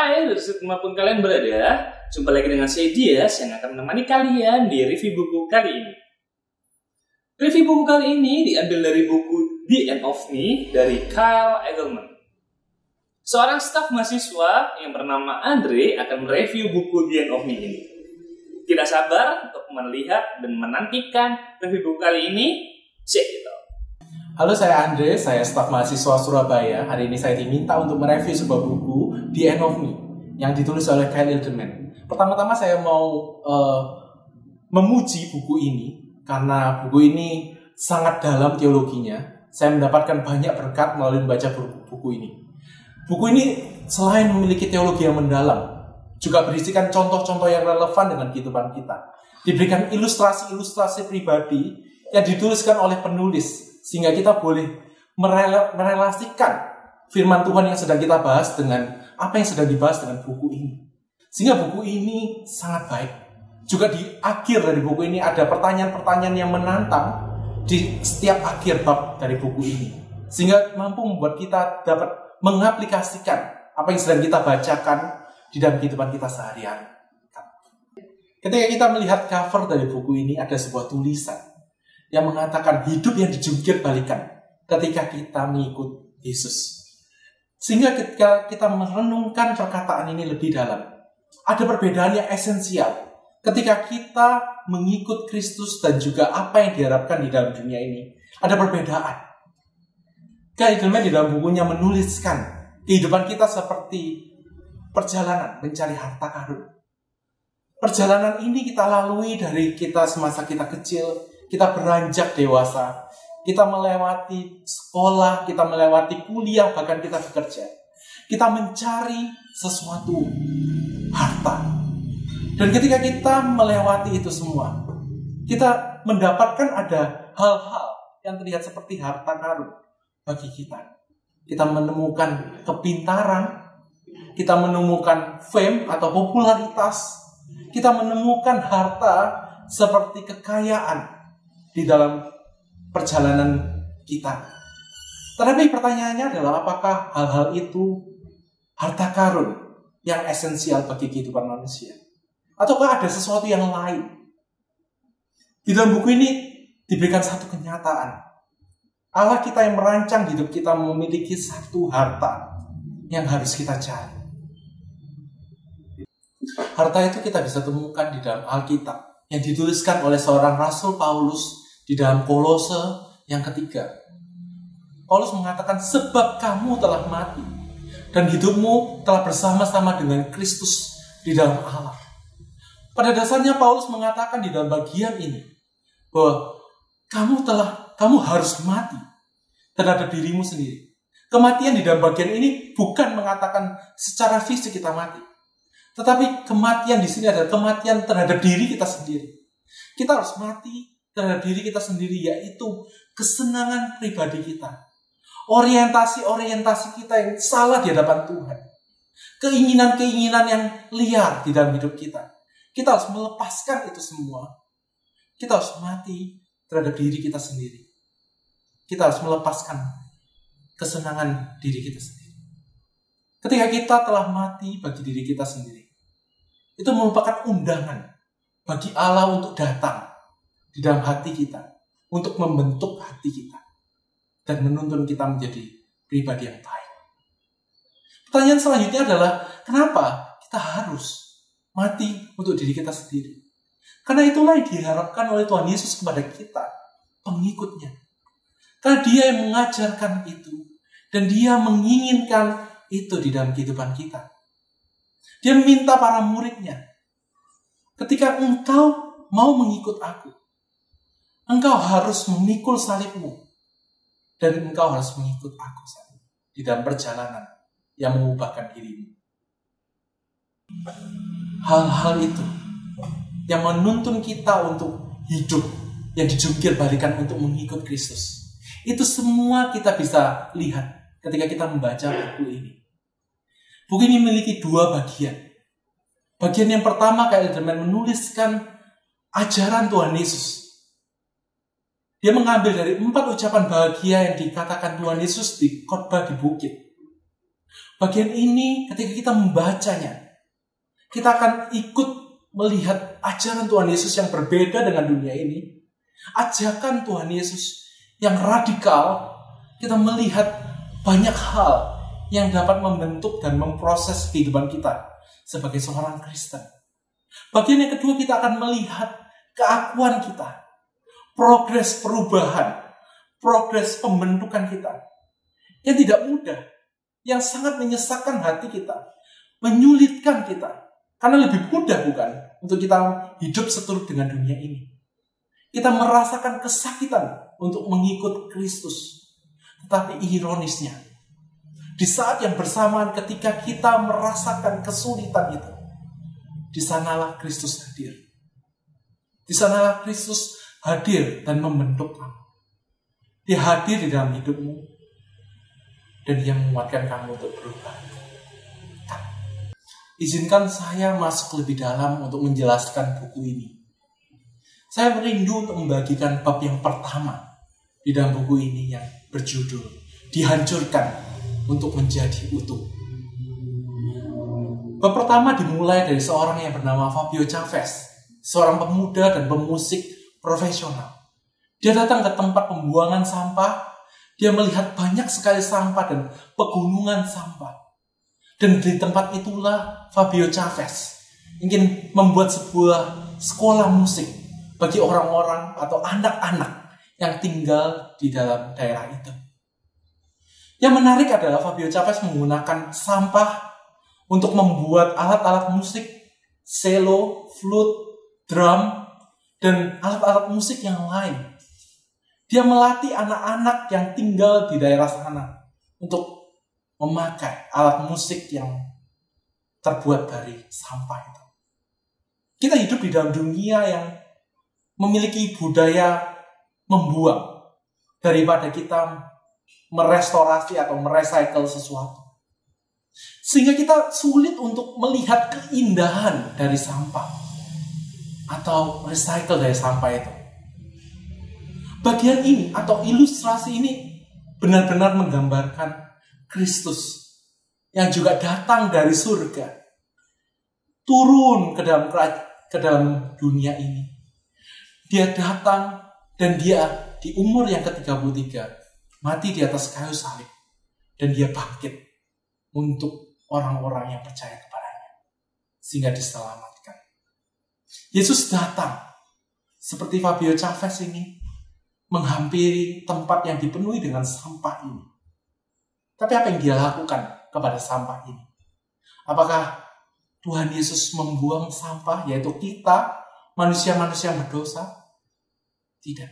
Hai, dimanapun kalian berada, jumpa lagi dengan saya Dias yang akan menemani kalian di review buku kali ini. Review buku kali ini diambil dari buku The End of Me dari Kyle Edelman. Seorang staf mahasiswa yang bernama Andre akan mereview buku The End of Me ini. Tidak sabar untuk melihat dan menantikan review buku kali ini. Check it out. Halo, saya Andre, saya staf mahasiswa Surabaya. Hari ini saya diminta untuk mereview sebuah buku, The End of Me, yang ditulis oleh Kyle Edelman. Pertama-tama saya mau memuji buku ini, karena buku ini sangat dalam teologinya. Saya mendapatkan banyak berkat melalui membaca buku ini. Buku ini selain memiliki teologi yang mendalam, juga berisikan contoh-contoh yang relevan dengan kehidupan kita. Diberikan ilustrasi-ilustrasi pribadi yang dituliskan oleh penulis, sehingga kita boleh merelasikan firman Tuhan yang sedang kita bahas dengan apa yang sedang dibahas dengan buku ini. Sehingga buku ini sangat baik. Juga di akhir dari buku ini ada pertanyaan-pertanyaan yang menantang di setiap akhir bab dari buku ini. Sehingga mampu membuat kita dapat mengaplikasikan apa yang sedang kita bacakan di dalam kehidupan kita sehari-hari. Ketika kita melihat cover dari buku ini, ada sebuah tulisan yang mengatakan hidup yang dijungkir balikan ketika kita mengikut Yesus. Sehingga ketika kita merenungkan perkataan ini lebih dalam, ada perbedaan yang esensial ketika kita mengikut Kristus dan juga apa yang diharapkan di dalam dunia ini. Ada perbedaan. Kyle Edelman di dalam bukunya menuliskan kehidupan kita seperti perjalanan mencari harta karun. Perjalanan ini kita lalui dari kita semasa kita kecil, kita beranjak dewasa, kita melewati sekolah, kita melewati kuliah, bahkan kita bekerja. Kita mencari sesuatu harta. Dan ketika kita melewati itu semua, kita mendapatkan ada hal-hal yang terlihat seperti harta karun bagi kita. Kita menemukan kepintaran, kita menemukan fame atau popularitas, kita menemukan harta seperti kekayaan di dalam perjalanan kita. Tetapi pertanyaannya adalah, apakah hal-hal itu harta karun yang esensial bagi kehidupan manusia? Ataukah ada sesuatu yang lain? Di dalam buku ini diberikan satu kenyataan. Allah kita yang merancang hidup kita memiliki satu harta yang harus kita cari. Harta itu kita bisa temukan di dalam Alkitab yang dituliskan oleh seorang Rasul Paulus di dalam Kolose yang ketiga. Paulus mengatakan, sebab kamu telah mati dan hidupmu telah bersama-sama dengan Kristus di dalam Allah. Pada dasarnya Paulus mengatakan di dalam bagian ini bahwa kamu harus mati terhadap dirimu sendiri. Kematian di dalam bagian ini bukan mengatakan secara fisik kita mati, tetapi kematian di sini adalah kematian terhadap diri kita sendiri. Kita harus mati terhadap diri kita sendiri, yaitu kesenangan pribadi kita, orientasi kita yang salah di hadapan Tuhan, keinginan-keinginan yang liar di dalam hidup kita. Kita harus melepaskan itu semua. Kita harus mati terhadap diri kita sendiri. Kita harus melepaskan kesenangan diri kita sendiri. Ketika kita telah mati bagi diri kita sendiri, itu merupakan undangan bagi Allah untuk datang di dalam hati kita, untuk membentuk hati kita dan menuntun kita menjadi pribadi yang baik. Pertanyaan selanjutnya adalah, kenapa kita harus mati untuk diri kita sendiri? Karena itulah yang diharapkan oleh Tuhan Yesus kepada kita, pengikutnya. Karena Dia yang mengajarkan itu dan Dia menginginkan itu di dalam kehidupan kita. Dia meminta para muridnya, ketika engkau mau mengikut aku, engkau harus memikul salibmu dan engkau harus mengikut aku di dalam perjalanan yang mengubahkan dirimu. Hal-hal itu yang menuntun kita untuk hidup yang dijungkir balikan untuk mengikut Kristus. Itu semua kita bisa lihat ketika kita membaca buku ini. Buku ini memiliki dua bagian. Bagian yang pertama, Kyle Edelman menuliskan ajaran Tuhan Yesus. Dia mengambil dari 4 ucapan bahagia yang dikatakan Tuhan Yesus di khotbah di bukit. Bagian ini ketika kita membacanya, kita akan ikut melihat ajaran Tuhan Yesus yang berbeda dengan dunia ini. Ajakan Tuhan Yesus yang radikal, kita melihat banyak hal yang dapat membentuk dan memproses kehidupan kita sebagai seorang Kristen. Bagian yang kedua, kita akan melihat keakuan kita, progres perubahan, progres pembentukan kita yang tidak mudah, yang sangat menyesakkan hati kita, menyulitkan kita. Karena lebih mudah bukan untuk kita hidup seturut dengan dunia ini. Kita merasakan kesakitan untuk mengikut Kristus. Tetapi ironisnya, di saat yang bersamaan ketika kita merasakan kesulitan itu, di sanalah Kristus hadir. Di sanalah Kristus hadir dan membentuk kamu. Dia hadir di dalam hidupmu. Dan dia menguatkan kamu untuk berubah. Izinkan saya masuk lebih dalam untuk menjelaskan buku ini. Saya merindu untuk membagikan bab yang pertama di dalam buku ini yang berjudul Dihancurkan untuk Menjadi Utuh. Bab pertama dimulai dari seorang yang bernama Fabio Chavez, seorang pemuda dan pemusik profesional. Dia datang ke tempat pembuangan sampah. Dia melihat banyak sekali sampah dan pegunungan sampah. Dan di tempat itulah Fabio Chavez ingin membuat sebuah sekolah musik bagi orang-orang atau anak-anak yang tinggal di dalam daerah itu. Yang menarik adalah Fabio Chavez menggunakan sampah untuk membuat alat-alat musik, cello, flute, drum, dan alat-alat musik yang lain. Dia melatih anak-anak yang tinggal di daerah sana untuk memakai alat musik yang terbuat dari sampah itu. Kita hidup di dalam dunia yang memiliki budaya membuang daripada kita merestorasi atau merecycle sesuatu. Sehingga kita sulit untuk melihat keindahan dari sampah atau recycle dari sampah itu. Bagian ini atau ilustrasi ini benar-benar menggambarkan Kristus yang juga datang dari surga, turun ke dalam dunia ini. Dia datang dan dia di umur yang ke-33 mati di atas kayu salib dan dia bangkit untuk orang-orang yang percaya kepadanya sehingga diselamatkan. Yesus datang seperti Fabio Chavez ini menghampiri tempat yang dipenuhi dengan sampah ini. Tapi apa yang dia lakukan kepada sampah ini? Apakah Tuhan Yesus membuang sampah, yaitu kita, manusia-manusia yang berdosa? Tidak.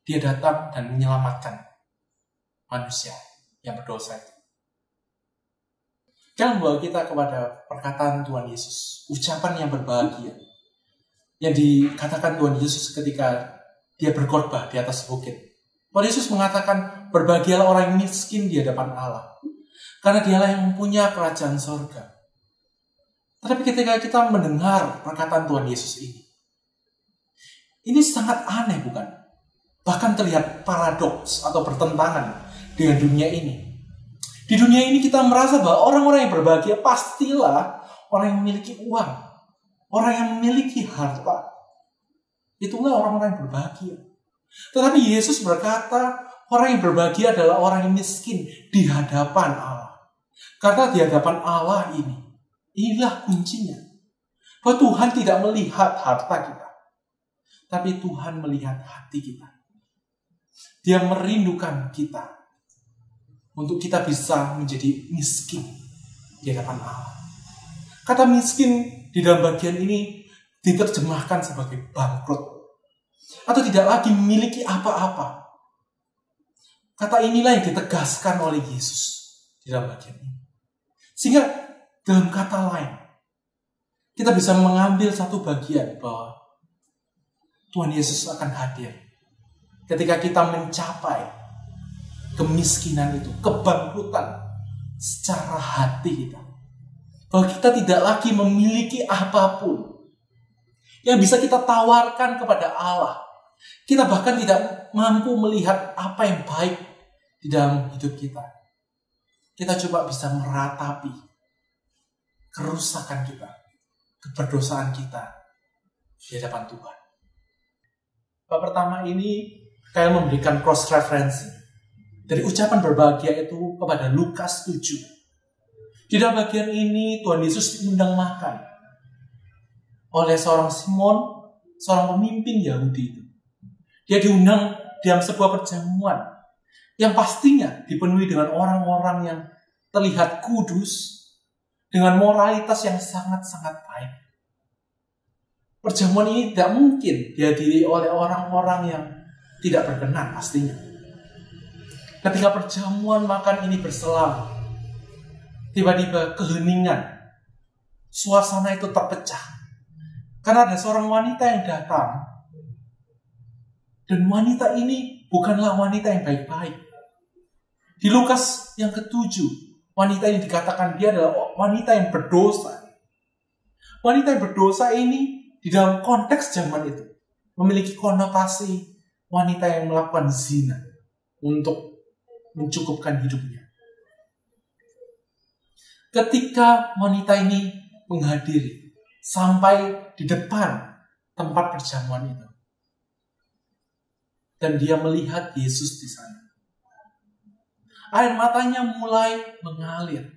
Dia datang dan menyelamatkan manusia yang berdosa itu. Jangan membawa kita kepada perkataan Tuhan Yesus, ucapan yang berbahagia yang dikatakan Tuhan Yesus ketika dia berkhotbah di atas bukit. Tuhan Yesus mengatakan, berbahagialah orang yang miskin di hadapan Allah, karena dialah yang mempunyai kerajaan surga. Tetapi ketika kita mendengar perkataan Tuhan Yesus ini sangat aneh bukan? Bahkan terlihat paradoks atau bertentangan dengan dunia ini. Di dunia ini kita merasa bahwa orang-orang yang berbahagia pastilah orang yang memiliki uang, orang yang memiliki harta. Itulah orang-orang yang berbahagia. Tetapi Yesus berkata, orang yang berbahagia adalah orang yang miskin di hadapan Allah. Karena di hadapan Allah inilah kuncinya. Bahwa Tuhan tidak melihat harta kita, tapi Tuhan melihat hati kita. Dia merindukan kita untuk kita bisa menjadi miskin di hadapan Allah. Kata miskin di dalam bagian ini diterjemahkan sebagai bangkrut atau tidak lagi memiliki apa-apa. Kata inilah yang ditegaskan oleh Yesus di dalam bagian ini. Sehingga dalam kata lain, kita bisa mengambil satu bagian bahwa Tuhan Yesus akan hadir ketika kita mencapai kemiskinan itu, kebangkrutan secara hati kita. Bahwa kita tidak lagi memiliki apapun yang bisa kita tawarkan kepada Allah. Kita bahkan tidak mampu melihat apa yang baik di dalam hidup kita. kita coba bisa meratapi kerusakan kita, keberdosaan kita di hadapan Tuhan. Bab pertama ini kayak memberikan cross referensi dari ucapan berbahagia itu kepada Lukas 7. Di dalam bagian ini Tuhan Yesus diundang makan oleh seorang Simon, seorang pemimpin Yahudi itu. Dia diundang dalam sebuah perjamuan yang pastinya dipenuhi dengan orang-orang yang terlihat kudus, dengan moralitas yang sangat-sangat baik. Perjamuan ini tidak mungkin dihadiri oleh orang-orang yang tidak berkenan pastinya. Ketika perjamuan makan ini berselang, tiba-tiba keheningan, suasana itu terpecah. Karena ada seorang wanita yang datang, dan wanita ini bukanlah wanita yang baik-baik. Di Lukas yang ke-7, wanita ini dikatakan dia adalah wanita yang berdosa. Wanita yang berdosa ini di dalam konteks zaman itu memiliki konotasi wanita yang melakukan zina untuk mencukupkan hidupnya. Ketika wanita ini menghadiri sampai di depan tempat perjamuan itu, dan dia melihat Yesus di sana, air matanya mulai mengalir.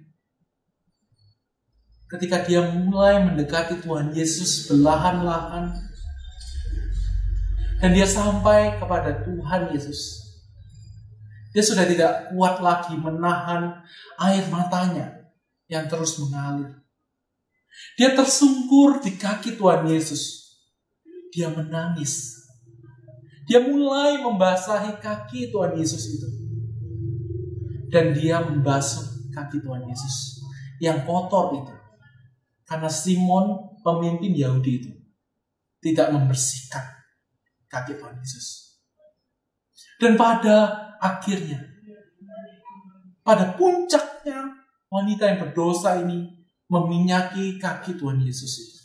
Ketika dia mulai mendekati Tuhan Yesus perlahan-lahan, dan dia sampai kepada Tuhan Yesus, dia sudah tidak kuat lagi menahan air matanya yang terus mengalir. Dia tersungkur di kaki Tuhan Yesus. Dia menangis. Dia mulai membasahi kaki Tuhan Yesus itu. Dan dia membasuh kaki Tuhan Yesus yang kotor itu. Karena Simon, pemimpin Yahudi itu, tidak membersihkan kaki Tuhan Yesus. Dan pada akhirnya, pada puncaknya, wanita yang berdosa ini meminyaki kaki Tuhan Yesus itu.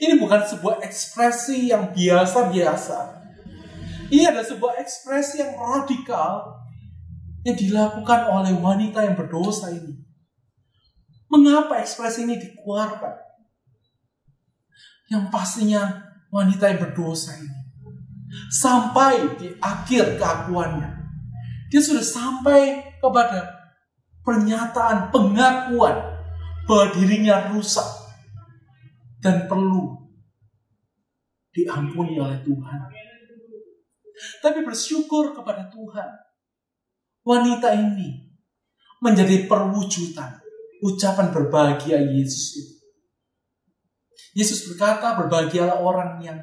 Ini bukan sebuah ekspresi yang biasa-biasa. Ini adalah sebuah ekspresi yang radikal yang dilakukan oleh wanita yang berdosa ini. Mengapa ekspresi ini dikeluarkan? Yang pastinya wanita yang berdosa ini sampai di akhir keakuannya, dia sudah sampai kepada pernyataan pengakuan bahwa dirinya rusak dan perlu diampuni oleh Tuhan. Tapi bersyukur kepada Tuhan, wanita ini menjadi perwujudan ucapan berbahagia Yesus itu. Yesus berkata, berbahagialah orang yang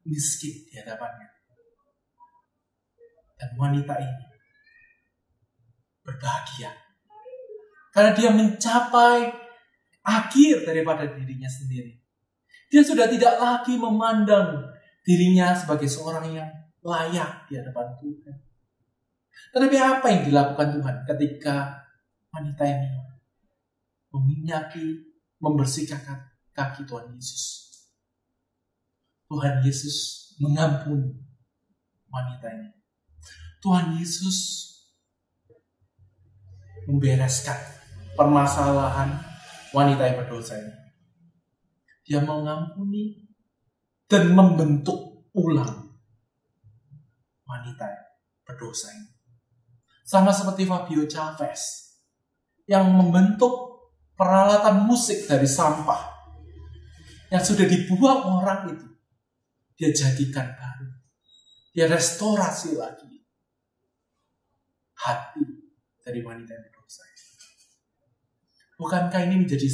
miskin di hadapannya. Dan wanita ini berbahagia karena dia mencapai akhir daripada dirinya sendiri. Dia sudah tidak lagi memandang dirinya sebagai seorang yang layak di hadapan Tuhan. Tetapi apa yang dilakukan Tuhan ketika wanita ini meminyaki, membersihkan kaki Tuhan Yesus? Tuhan Yesus mengampuni wanita ini. Tuhan Yesus membereskan permasalahan wanita yang berdosa ini. Dia mengampuni dan membentuk ulang wanita yang berdosa ini. Sama seperti Fabio Chavez yang membentuk peralatan musik dari sampah yang sudah dibuang orang itu. Dia jadikan baru. Dia restorasi lagi hati dari wanita yang berdosa ini. Bukankah ini menjadi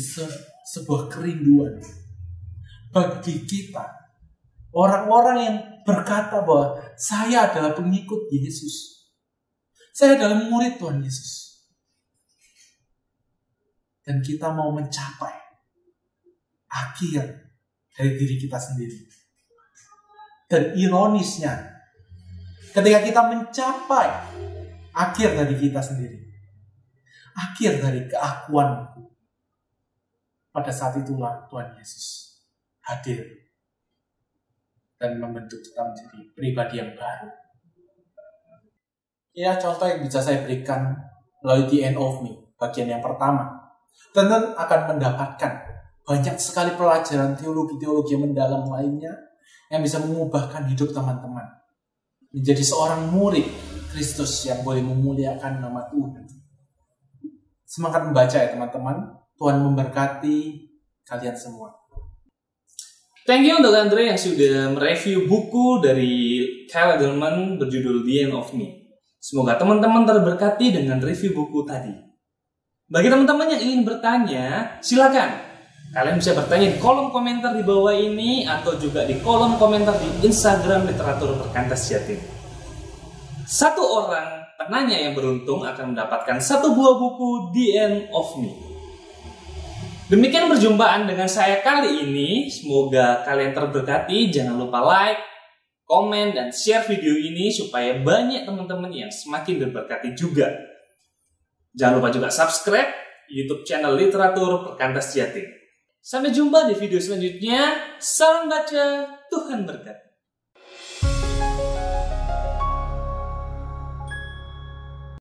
sebuah kerinduan bagi kita, orang-orang yang berkata bahwa saya adalah pengikut Yesus, saya adalah murid Tuhan Yesus, dan kita mau mencapai akhir dari diri kita sendiri. Dan ironisnya, ketika kita mencapai akhir dari kita sendiri, akhir dari keakuanku, pada saat itulah Tuhan Yesus hadir dan membentuk kita menjadi pribadi yang baru. Ya, contoh yang bisa saya berikan melalui The End of Me, bagian yang pertama. Teman akan mendapatkan banyak sekali pelajaran teologi-teologi yang mendalam lainnya yang bisa mengubahkan hidup teman-teman menjadi seorang murid Kristus yang boleh memuliakan nama Tuhan. Semangat membaca ya teman-teman. Tuhan memberkati kalian semua. Thank you untuk Andre yang sudah mereview buku dari Kyle Edelman berjudul The End of Me. Semoga teman-teman terberkati dengan review buku tadi. Bagi teman-teman yang ingin bertanya, silakan. Kalian bisa bertanya di kolom komentar di bawah ini atau juga di kolom komentar di Instagram Literatur Perkantas Jatim. Satu orang penanya yang beruntung akan mendapatkan satu buah buku The End of Me. Demikian perjumpaan dengan saya kali ini. Semoga kalian terberkati. Jangan lupa like, komen, dan share video ini supaya banyak teman-teman yang semakin terberkati juga. Jangan lupa juga subscribe YouTube channel Literatur Perkantas Jatim. Sampai jumpa di video selanjutnya. Salam baca, Tuhan berkati.